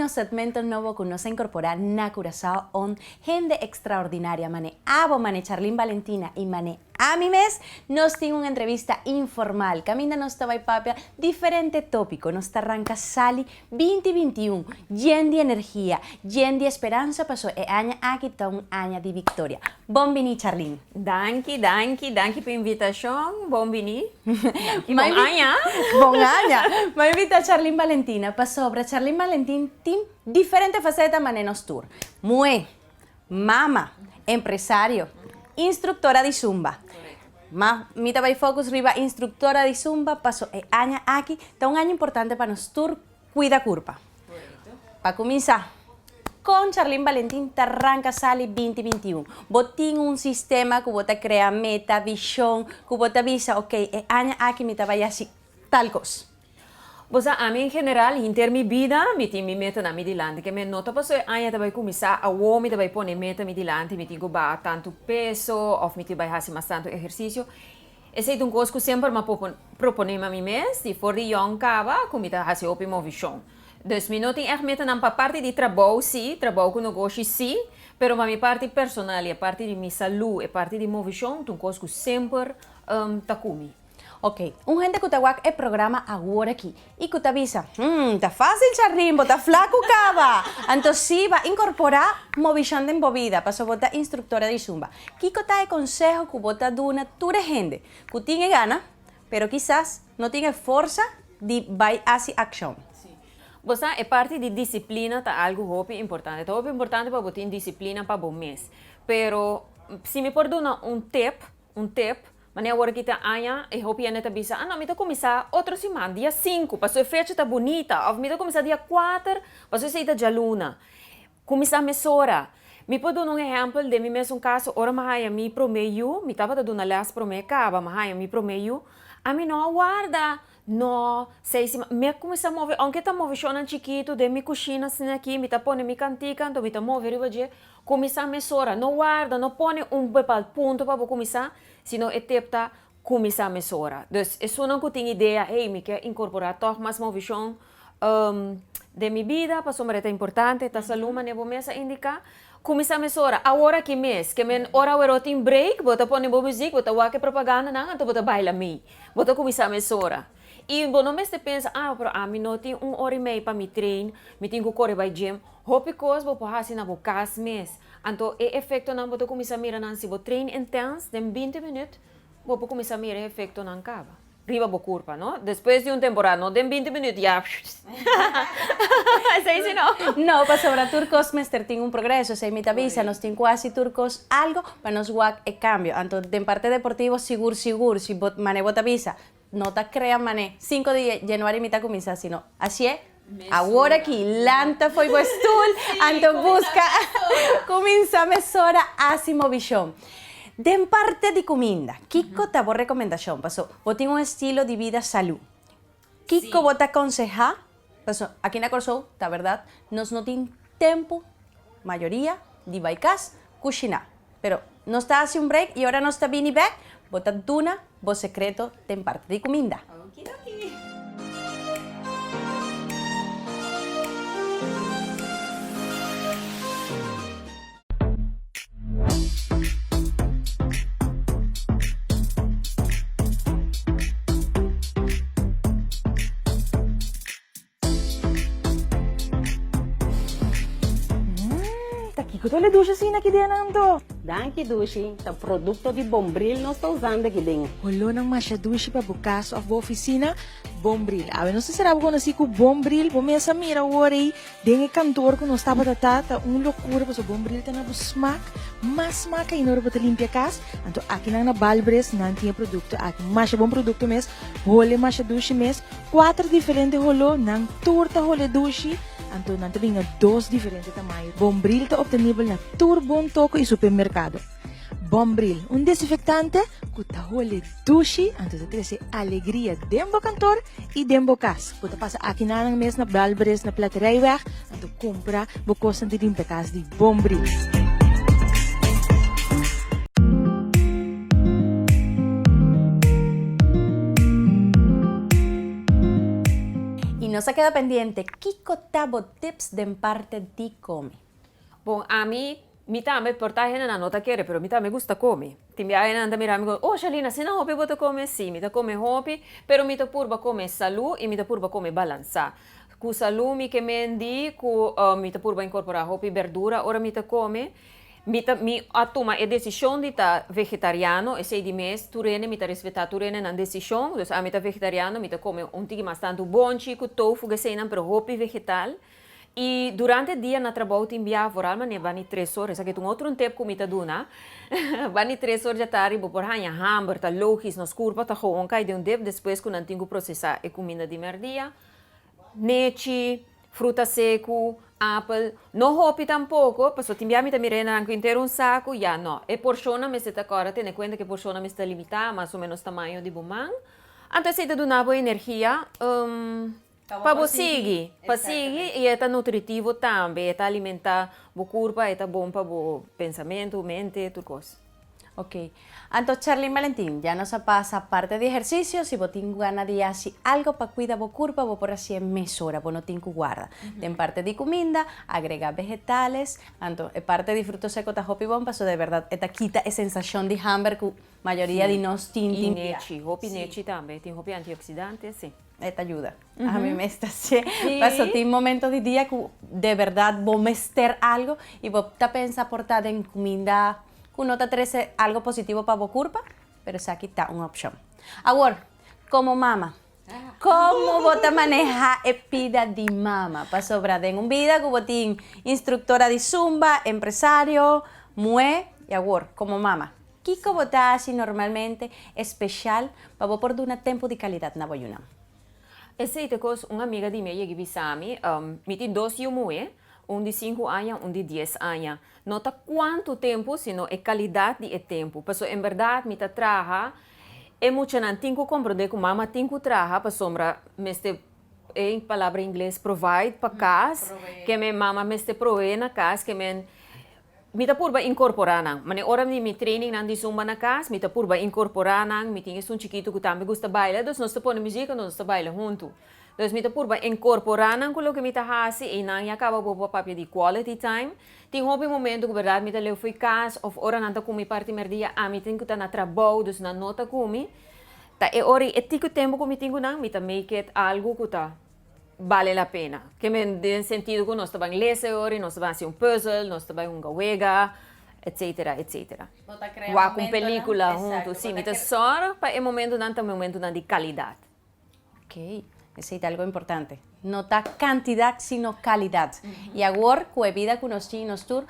no segmento nuevo que nos incorpora na Curazao on gente extraordinaria, mane abo, mane Charlene Valentina y mane a mi mes, nos tiene una entrevista informal. Camina nos estaba y papia, diferente tópico. Nos arranca Sali 2021, lleno de energía, lleno de esperanza, pasó año aquí está un año de victoria. Bombini Charlene. Danke por invitación. Bombini. Bom año. Bom año. Me invita a Charlene Valentina para sobre Charlene Valentin team diferente faceta manenos tour. Mue, mama, empresario, instructora de zumba. Mas mi trabalho focus riba instructora de zumba passou año aqui, então um ano importante para nós tour cuida curpa. Para começar, com Charlene Valentin arranca Sali 2021. Botin um sistema que você cria meta, visão, que você avisa, ok, año aqui mi trabalho assim, tal coisa. Pues a mí en general, en mi vida, mi meta na mi dilante, que me nota paso anya tabay kumisa, awo mi tabay pone meta mi dilante, mi tingo ba tanto peso, of mi tabay hasi mas tanto ejercicio. Ese é um coisa que sempre me propone a mim mesmo, e for de young cava, como está hasi opi mo visão. Dus mi não tem echt meta na parte de trabalho, sim, trabalho com negócio, sim, pero a minha parte personal, a parte de minha saúde, a parte de mo visão, um coisa que sempre tá comigo. Ok, un gente que te guac el programa agora aquí y que te avisa, está fácil Charrimbo, está flaco cava. Entonces sí, va a incorporar movimiento en movida, para ser instructora de zumba. Kiko te da consejo que vos te duna tu gente que tiene ganas, pero quizás no tiene fuerza de vai hacia acción. Pues é parte de disciplina, tá algo muito importante. Tá muito importante para botar disciplina para bom mês. Pero se me perdona um tip, mas agora que está amanhã, eu hope que avisa, não, me tá começar outra semana, dia 5, para a fecha tá bonita, ou me tá começar dia 4, para a saída de luna. Começar a mesora. Me pode dar um exemplo de mim mesmo caso, ora mas me promeio, me tava dando uma las promessa, acaba, mas me promeio, a mim não aguarda. No, sei se me começa a mover, aunque tá movendo chiquito, de mi coxina assim aqui, me tá pondo mi cantica, então me tá movendo riba começar a mesora, não guarda, não põe ponto para começar, senão é tempo tá começar a mesora. Dus é só não que tenho ideia, hey, me quer incorporar toch mais movição de minha vida, para somar é importante, tá saúde, mas eu vou mesa indicar. Começar a mesora, a hora que mês, que men hora o tem break, bota põe boa música, bota wake propaganda, não, então bota baila me, bota começar a mesora. E bom, não me pensa, pero a mim não tem 1 hora e meia para me treinar, me tenho que correr para o gym, hope coisa vou passar assim na boca mês. Então, é efeito não vou começar a mirar não se vou treinar intenso, de 20 minutos, vou começar a mirar efeito não acaba. Riba bo curva, não? Depois de temporada, não de 20 minutos, já. ¿Sí, sí, no? No, para sobre turcos, Mester, tiene un progreso, se imita visa, nos tiene casi turcos algo, para nos guac el cambio. Entonces, en parte deportivo, seguro, si mane bota visa, no te crean mane 5 de januario imita comienza, sino así es. Ahora aquí, lanta foi vuestul, anto busca, comienza a mesora así movisión. De parte de comida, Kiko te hago recomendación, pasó, vos tienes un estilo de vida salud. Kiko vos te aconseja, pasó, aquí en la Corsou, la verdad, nos no tiene tiempo, mayoría, de baicas, cocinar. Pero no está hace un break y ahora no está bien y back, vos te duna, vos secreto, de parte de comida. Kiko le ducha assim aqui dentro. Danke dushi, o produto de Bombril nós estamos usando aqui dentro. Wala nang masya ducha pa bukas of bo oficina, Bombril. Awe, não sei se será ko si ko Bombril, bomesa mira worry, dengue cantor ko no estava ta loucura, paso Bombril ta na bu smack, mas smack ay noro bata limpia kas, anto aqui na balbres nan tinha produto, aqui masya bom produto mes, hole masya dushi mes, 4 diferente holo nang torta hole dushi. Anto nanti vinha 2 diferentes tamanhos. Bombril está obtenível na Turbon Toco e supermercado. Bombril, desinfectante que está hole dushi, anto te trazer alegria dembo cantor e dembo cas. Kuta passa aqui na mes na Balbres na Platerijweg, anto compra bokos de limpa cas de Bombril. nos se queda pendiente, Kiko tabo tips de parte de come. Bom, a mim também portar na nota querer, pero me gusta comer. Timbi aí anda mirar amigo, oh Shalina, se não hopi bota comer sim, me come hopi, pero me purba comer salu e me purba comer balançar. Com salu me que mendi, com me purba incorporar hopi verdura, ora me come. Mi atoma a decisão de estar vegetariano, e sei de mês, turene, me respeitar turene na decisão, dus a me vegetariano, me come tigre mais tanto bom chico, tofu, que sei não, pero hopi vegetal. E durante o dia na trabalho te enviar voral, mas vani 3 horas, aqui tem outro tempo que me tá duna, vani 3 horas de tarde, vou por hanha hamburger, tá logis, nos curva, tá gewoon, cai de tempo, depois que não tenho processar a comida de merdia, nete, fruta seco, apple, não hopi tampouco, passo te enviar me tá mirando anche inteiro saco, já não, e porciona me está agora, tem conta que porciona me está limitada, mais ou menos tamanho de bumang, então se te duna boa energia, para você seguir, e é nutritivo também, é alimentar o corpo, é bom para o pensamento, mente, tudo coisa. Ok. Entonces, Charly Valentín, ya nos pasa parte de ejercicio, si vos tengo ganas de hacer algo para cuidar vos curva, vos por así en mesura, vos no tengo guarda. En parte de comida, agregar vegetales, entonces, parte de frutos secos, hopi bon, paso de verdad, esta quita esa sensación de hamburger que mayoría de nos E hopi nete também, tem hopi antioxidante, sim. Esta ayuda. A mí me está haciendo. Paso, tiene momentos de día que de verdad vos mester algo y vos te pensas portar en comida que no te trae algo positivo para vos curpa, pero se aquí está una opción. Ahora, como mamá, ¿cómo vos te manejas la vida de mamá? Para sobrar en un vida que vos tienes instructora de zumba, empresario, mue, y ahora, como mamá. ¿Qué vos te haces normalmente especial para vos por dar un tiempo de calidad na boyuna? Essa é uma amiga de minha que bisami, me tem 2 mulheres, de 5 anos, de 10 anos. Nota quanto tempo, sino é qualidade de tempo. Porque, em verdade, me trabalha, é muito não tenho que compreender que mama tem que trabalhar para sombra, em palavra em inglês, provide para casa, que minha mama me provee na casa, que me purba incorporar nang. Mane ora mi training nang di zumba na casa, me purba incorporar nang, me tinha um chiquito que também gosta bailar, dus nós põe música, nós baila junto. Dus me purba incorporar nang kulo que me hasi e nang acaba bo papel de quality time. Tem hobby momento que verdade me leu foi casa, of ora nanta comi parte merdia, a me tem que tá na trabalho, dus na nota comi. Ta e ora e tico tempo que me tenho nang, me make it algo que tá vale a pena. Que me dê sentido que nós estamos ler, nós estamos fazer puzzle, nós estamos galega, etc, etc. Ou com película junto, sim, então só para o momento não também momento não de qualidade. Ok, esse é algo importante. No está cantidad, sino calidad. Y ahora, con la vida que nos tiene nosotros,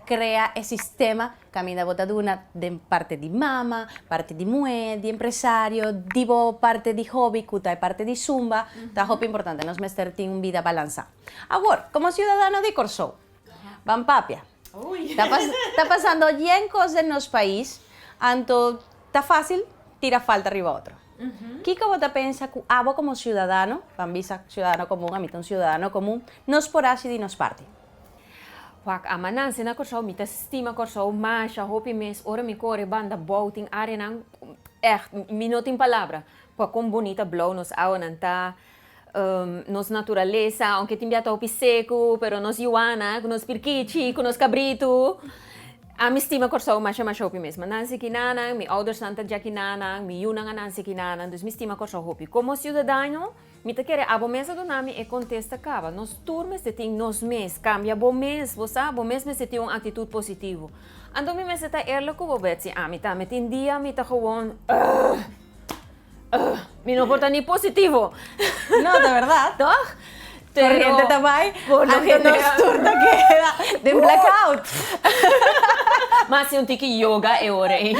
crea el sistema camina botaduna de parte de mama, parte de mujer, de empresario, divo parte de hobby, kuta parte de zumba. Está hobby importante, nos tiene una vida balanzada. Ahora, como ciudadano de Corsou, van papia. Está pasando bien cosas en nuestro país, anto está fácil, tira falta arriba a otro. ¿Qué vos piensas que vos como ciudadano, Bambisa ciudadano común, a mí un ciudadano común, nos por así de nos parte? Wak amanan sina Corsou, mita estima Corsou, mas a hopi mes, ora mi core banda boating arenan, mi não tem palavra, para com bonita blow nos aonanta, nos natureza, aunque tem biata hopi seco, pero nos yuana, nos pirquichi, nos cabrito. A minha estima Corsou mas hopi mesmo. Nansi kinanang, mi ouders nanta já kinanang, mi yunang nansi kinanang, dus mi estima Corsou hopi. Como cidadano, mi te quer a bomesa do nami e contesta cava. Nos turmes te tem nos mês, cambia bomês, você bomês me se tem uma atitude positiva. Ando mi me se tá erlo com bobetsi, mi tá metin dia, mi tá gewoon mi não porta ni positivo. No, de verdad. Toch? Corriente también, por lo que nos turno queda de blackout. Mas se tiki yoga e ore.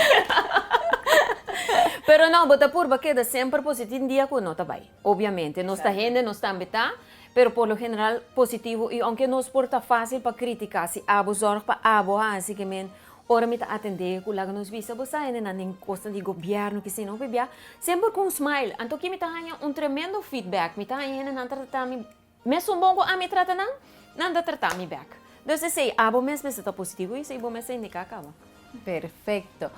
Pero não, bota purba queda sempre positivo dia com nota vai. Obviamente, nós está gente, nós está ambita, pero por lo general positivo e aunque nos porta fácil para criticar se abo zorg para abo, assim que men ora me tá atender com lá nos visa, você ainda não tem costa de governo que se não bebia, sempre com um smile. Então que me tá ganhando tremendo feedback, me tá ganhando não tratar me mesmo bom a me trata não dá tratar me back. Então se sei abo mesmo está positivo e sei bom mesmo indicar acaba. Perfecto.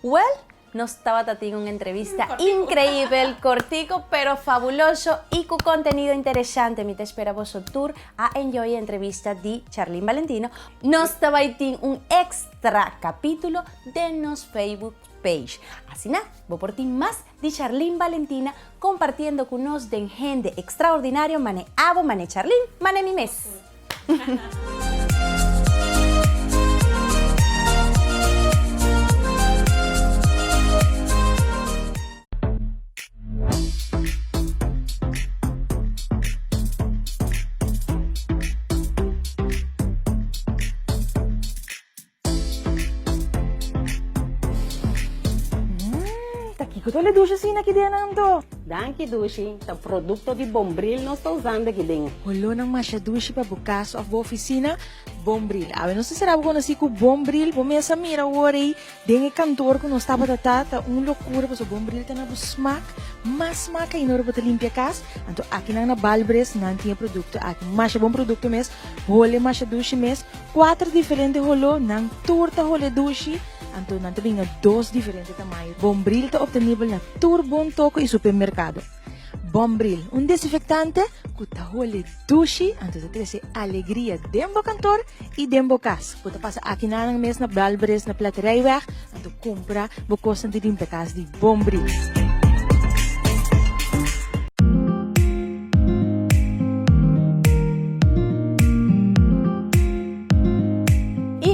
Well, nos estaba teniendo una entrevista increíble, cortico, pero fabuloso y con contenido interesante. Me te espera vosotros tour a enjoy entrevista de Charlene Valentino. Nos estaba teniendo un extra capítulo de nos Facebook page. Así nada, voy por ti más de Charlene Valentina compartiendo con nos de gente extraordinario, mane abo, mane Charlene, mane mi mes. Kiko, tu le dusha sina aqui dentro. Danke, Dushi. O produto de Bombril nós estamos usando aqui dentro. Walo nang masya dusha pa bukas of oficina Bombril. Awe no se será ko na si ko Bombril, bumia sa mira worry, dengue kantor ko no estaba tata, un loucura pa so Bombril ta na busmak, mas maka inoro pa limpia kas, anto akin ang nabalbres nanti yung produkto akin. Masya bom produkto mes, hole masya dushi mes, 4 diferente holo nang turta hole dushi, anto nanti binga 2 diferente tamanho. Bombril ta obtenível na Turbon Toco e supermercado. Bombril, un desinfectante que tahole dushi, anto te trece alegria dembo cantor e dembo kas. Kuta pasa aqui na mes na Balbres na Platerijweg, anto compra bokos na din pekas di Bombril.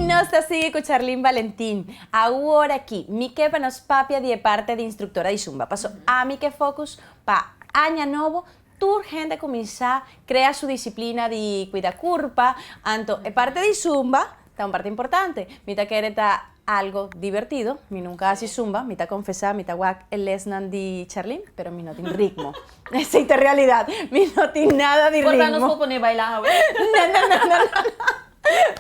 Nos sigue con Charlene Valentín. Ahora aquí, mi que nos papia de parte de instructora de Zumba. Pasó a mi que focus pa año nuevo. Tu gente comienza a crear su disciplina de cuidar curpa. Anto, parte de Zumba, está una parte importante. Mita que está algo divertido. Mi nunca hace Zumba, mita confesar, mita guac el lesnan de Charlene, pero mi no tiene ritmo. Esa es la realidad. Mi no tiene nada de ritmo. ¿Por qué no se pone a bailar? No.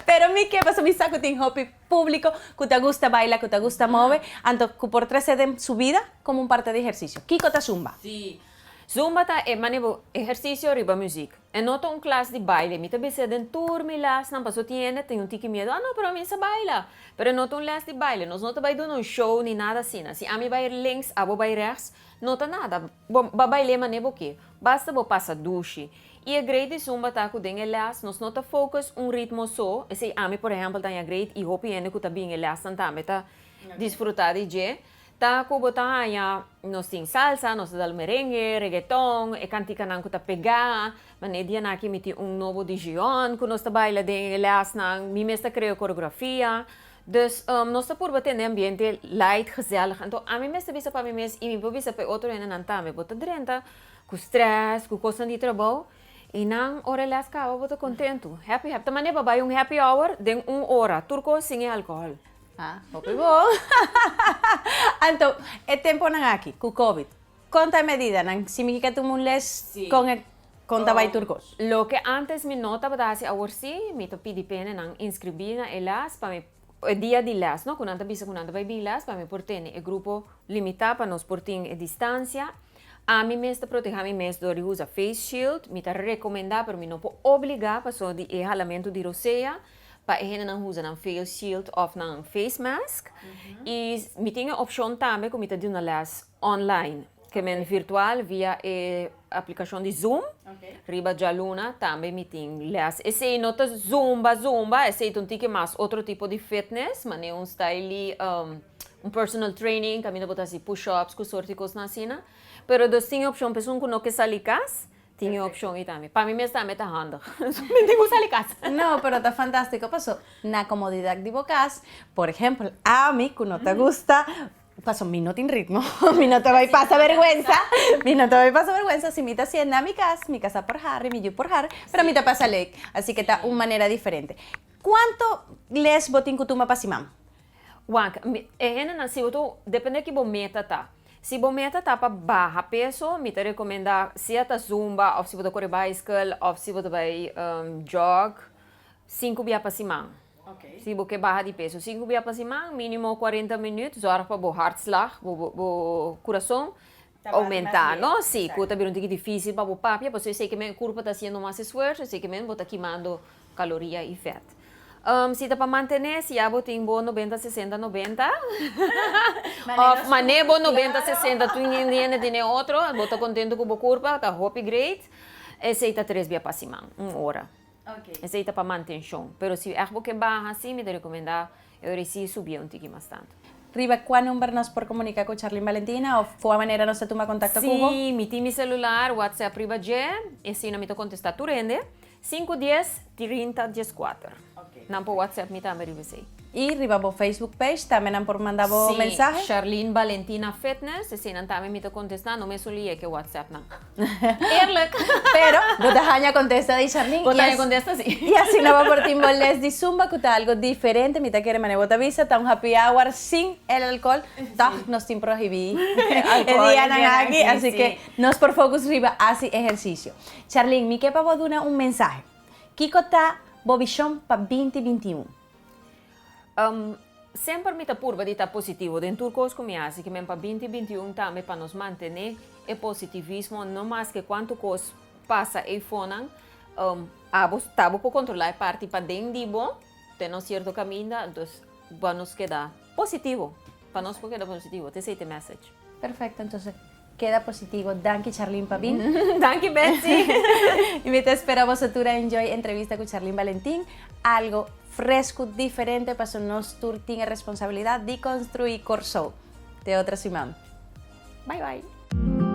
Pero mi que pasa mi saco tiene hobby público que te gusta bailar, que te gusta mover, anto que por 3 de su vida como un parte de ejercicio. Kiko ta Zumba. Sí. Zumba ta é maneiro ejercicio riba música. É nota um classe de baile. Me também se den turmi las, não passou tiene, tem um tique medo. Ah, não, pero a mim se baila. Pero nota um classe de baile. Nós não vai dando um show nem nada assim. Se a mim vai links, a vou vai rechts, nota nada. Ba baile maneiro o quê? Basta vou passar duche. E a grade Zumba tá com den elas, nós não tá focus um ritmo só. Se a mim, por exemplo, tá em a grade e hope ene que tá bem elas, também tá desfrutar de je. Tá com botar aí, nós tem salsa, nós dá merengue, reggaeton, e cantica não que tá pegar, mas ne dia aqui me tem novo de Gion, que nós tá baila den elas, não, me mesmo cria coreografia. Dus nós tá por bater no ambiente light, gezellig. Então, a mim mesmo bisa para mim mesmo e me bisa para outro ene não tá, me bota drenta, com stress, com coisa de trabalho. E não, hora las cá, eu vou contento. Happy. Também vai um happy hour de 1 hora. Turco sem álcool. Ah, ok, bom. Então, é tempo não aqui, com Covid. Conta a medida, não? Se me quer tu mulheres com trabalho turcos. Lo que antes me nota para dar agora sim, me to pedi pena não inscrever na elas para me dia de las, não? Quando anda bisa quando anda vai bilas para me portar o grupo limitado para nós portar a distância. A mim mesmo proteger a mim mesmo do uso face shield, me tá recomendar, pero me não pode obrigar para só de erralamento de roceia, para ele não usar um face shield ou um face mask. E me tem a opção também que me tá dando las online, que é virtual via a aplicação de Zoom. Riba de Luna também me tem las. Esse não tá Zumba, esse é um tique mais outro tipo de fitness, mas é um style um personal training, que a mim não botar assim push-ups, com sorte de coisa assim. Pero dos tinha opção pessoa que não quer sair casa, tinha opção aí também. Para mim mesmo também tá handa. Não tenho que sair casa. No, pero está fantástico. Pasó na comodidad de bocas. Por ejemplo, a mí que no te gusta, pasó mi no tiene ritmo, mi no te va a pasar vergüenza, mi no te va a pasar vergüenza. Si me está haciendo mi casa por Harry, mi yo por Harry, pero a mí te pasa ley. Así que está una manera diferente. ¿Cuánto les botín que tú me pasas, mam? Wank, se depende que bom meta tá. Se bom meta tá para barra peso, me te recomenda se tá zumba, ou se você corre bicycle, ou se você vai jog, 5 dias para cima. Okay. Se você barra de peso, 5 dias para cima, mínimo 40 minutos, hora para o hartslag, o coração aumentar, não? Sim, que tá bem difícil para o papo, porque eu sei que meu corpo está sendo mais esforço, eu sei que meu está queimando caloria e fat. Si te para mantener, si ya botín bo 90, 60, 90. Of mané bo 90, 60, tu ninguém tiene otro, bota contento com a curva, tá happy great. Esse aí tá 3 dias para cima, 1 hora. Ok. Esse aí tá para manutenção. Pero se é que baja assim, me recomendar eu reci subir um tique mais tanto. Riba, ¿cuál número nos por comunicar con Charlene Valentina o fue manera no se toma contacto con vos? Sim, mi celular, WhatsApp priva je, e se não me contestar tu rende, 510 30 14. Não por WhatsApp me também revesei. Y riba por Facebook page también han por mandar vos mensaje. Charlene Valentina Fitness, se não também me contestar, não me solia que WhatsApp não. Eerlijk. Pero, Botajaña contesta de Charlene. Botajaña contesta sí. Y así no va por timbo les di zumba, que está algo diferente. Mita quiere mane bota visa, está un happy hour sin el alcohol. Está nos tim prohibí. El día aquí, así que nos por focus riba así ejercicio. Charlene, mi que pa vos duna un mensaje. Kiko está bobichón pa 2021. Sempre me purba de estar positivo. Dentro dos comias que me para 2021 também para nos manter é positivismo, não mais que quanto coisa passa e fonan, tabo por controlar parte para dentro de bom, tem um certo caminho, então vamos quedar positivo, para nós quedar positivo. Te sei te message. Perfecto, entonces queda positivo. Danke Charlene Pavin. Danke Betsy. Y me te esperamos a tu enjoy entrevista con Charlene Valentín. Algo fresco, diferente, para nos tour tiene responsabilidad de construir Corso. De otra semana. Bye bye.